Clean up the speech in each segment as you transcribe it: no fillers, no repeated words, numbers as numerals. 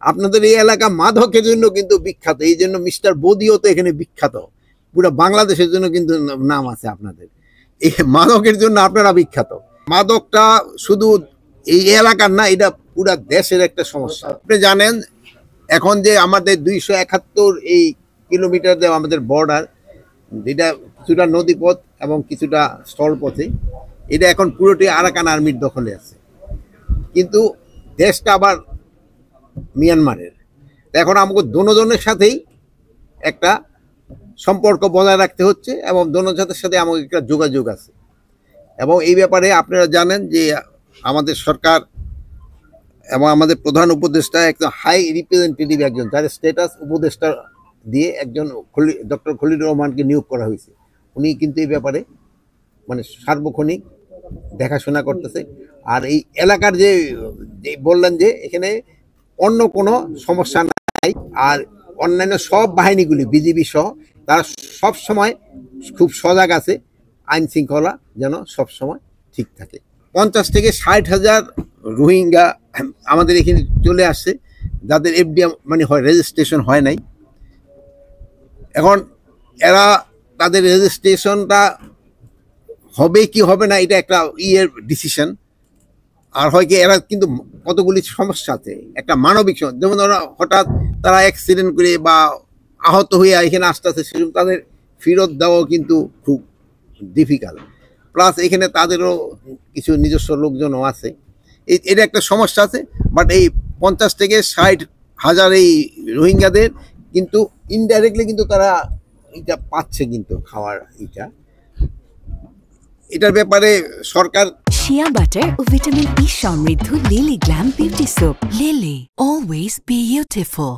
আপনাদের এই এলাকা মাদকের জন্য কিন্তু বিখ্যাত, এই জন্য মিস্টার বদিও তো এখানে বিখ্যাত, পুরো বাংলাদেশের জন্য কিন্তু নাম আছে আপনাদের। এই মাদকের জন্য আপনারা বিখ্যাত। মাদকটা শুধু এই এলাকার না, এটা পুরো দেশের একটা সমস্যা। আপনি জানেন এখন যে আমাদের 271 এই কিলোমিটার যে আমাদের বর্ডার, যেটা কিছুটা নদীপথ এবং কিছুটা স্থলপথে, এটা এখন পুরোটি আরাকান আর্মির দখলে আছে, কিন্তু দেশটা আবার মিয়ানমারের। এখন আমাকে দোনোজনের সাথেই একটা সম্পর্ক বজায় রাখতে হচ্ছে এবং দোনোজনের সাথে আমাকে একটা যোগাযোগ আছে। এবং এই ব্যাপারে আপনারা জানেন যে আমাদের সরকার এবং আমাদের প্রধান উপদেষ্টা একজন হাই রিপ্রেজেন্টেটিভ, একজন যার স্ট্যাটাস উপদেষ্টা দিয়ে একজন ডক্টর খলিলুর রহমানকে নিয়োগ করা হয়েছে। উনি কিন্তু এই ব্যাপারে মানে সার্বক্ষণিক দেখাশোনা করতেছে। আর এই এলাকার যে বললেন যে এখানে অন্য কোনো সমস্যা নাই, আর অন্যান্য সব বাহিনীগুলি বিজিবি সহ তারা সব সময় খুব সজাগ আছে, আইন শৃঙ্খলা যেন সব সময় ঠিক থাকে। 50 থেকে 60,000 রোহিঙ্গা আমাদের এখানে চলে আসছে, যাদের এফডিএম মানে হয় রেজিস্ট্রেশন হয় নাই। এখন এরা তাদের রেজিস্ট্রেশনটা হবে কি হবে না এটা একটা ডিসিশন। আর হয় কি এরা কিন্তু কতগুলি সমস্যা আছে, একটা মানবিক সমস্যা, যেমন ওরা হঠাৎ তারা অ্যাক্সিডেন্ট করে বা আহত হয়ে এখানে আসতে আসতে সেরকম তাদের ফেরত দেওয়াও কিন্তু খুব ডিফিকাল্ট। প্লাস এখানে তাদেরও কিছু নিজস্ব লোকজনও আছে, এটা একটা সমস্যা আছে। বাট এই 50 থেকে 60,000 এই রোহিঙ্গাদের কিন্তু ইনডাইরেক্টলি কিন্তু তারা এটা পাচ্ছে কিন্তু খাওয়ার এটার ব্যাপারে সরকার। শিয়া বাটার ও ভিটামিন ই সমৃদ্ধ Lily glam beauty soap. Lily always beautiful.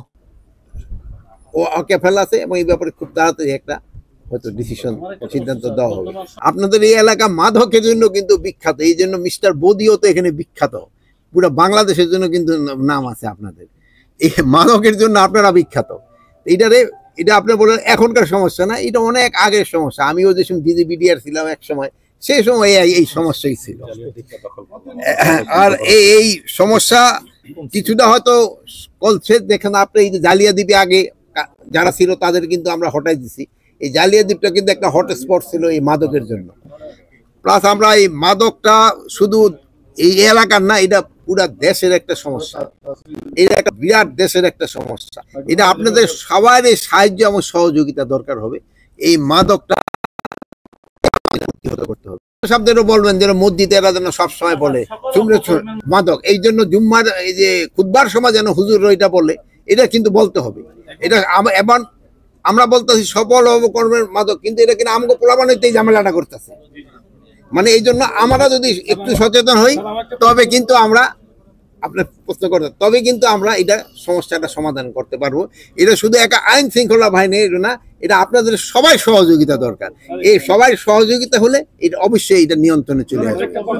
ও ওকে ফেলাছে এবং এই ব্যাপারে খুব তাড়াতাড়ি একটা হয়তো সিদ্ধান্ত দেওয়া হবে। আপনাদের এই এলাকা মাদকের জন্য কিন্তু বিখ্যাত, এই জন্য মিস্টার বদিও তো এখানে বিখ্যাত, পুরো বাংলাদেশের জন্য কিন্তু নাম আছে আপনাদের। এই মাদকের জন্য আপনারা বিখ্যাত। এটা আপনি বলেন এখনকার সমস্যা না, এটা অনেক আগের সমস্যা। আমিও যে সময় বিডিআর ছিলাম এক সময়, সেই সময় এই সমস্যাই ছিল। আর এই সমস্যা কিছুটা হয়তো কলছে। দেখেন আপনি এই যে জালিয়াদ্বীপে আগে যারা ছিল তাদের কিন্তু আমরা হটাই দিছি। এই জালিয়াদ্বীপটা কিন্তু একটা হটস্পট ছিল এই মাদকের জন্য। প্লাস আমরা এই মাদকটা শুধু এই এলাকার না, এটা পুরা দেশের একটা সমস্যা, এটা একটা বিরাট দেশের একটা সমস্যা। এটা আপনাদের সবারই সাহায্য এবং সহযোগিতা দরকার হবে এই মাদকটা করতে হবে। শব্দেরও বলবেন যেন মসজিদে এরা যেন সবসময় বলে মাদক, এই জন্য জুম্মার এই যে খুতবার সময় যেন হুজুর এটা বলে, এটা কিন্তু বলতে হবে। এটা এমন আমরা বলতেছি সফল কর্মের মাদক, কিন্তু এটা কিনা আমাকে পোলাবানিতেই ঝামেলাটা করতেছে। মানে এই জন্য আমরা যদি একটু সচেতন হই তবে কিন্তু আমরা আপনার প্রশ্ন করতে তবে কিন্তু আমরা এটা সমস্যাটা সমাধান করতে পারবো। এটা শুধু একা আইন শৃঙ্খলা বাহিনী না, এটা আপনাদের সবাই সহযোগিতা দরকার। এই সবাই সহযোগিতা হলে এটা অবশ্যই এটা নিয়ন্ত্রণে চলে আসবে।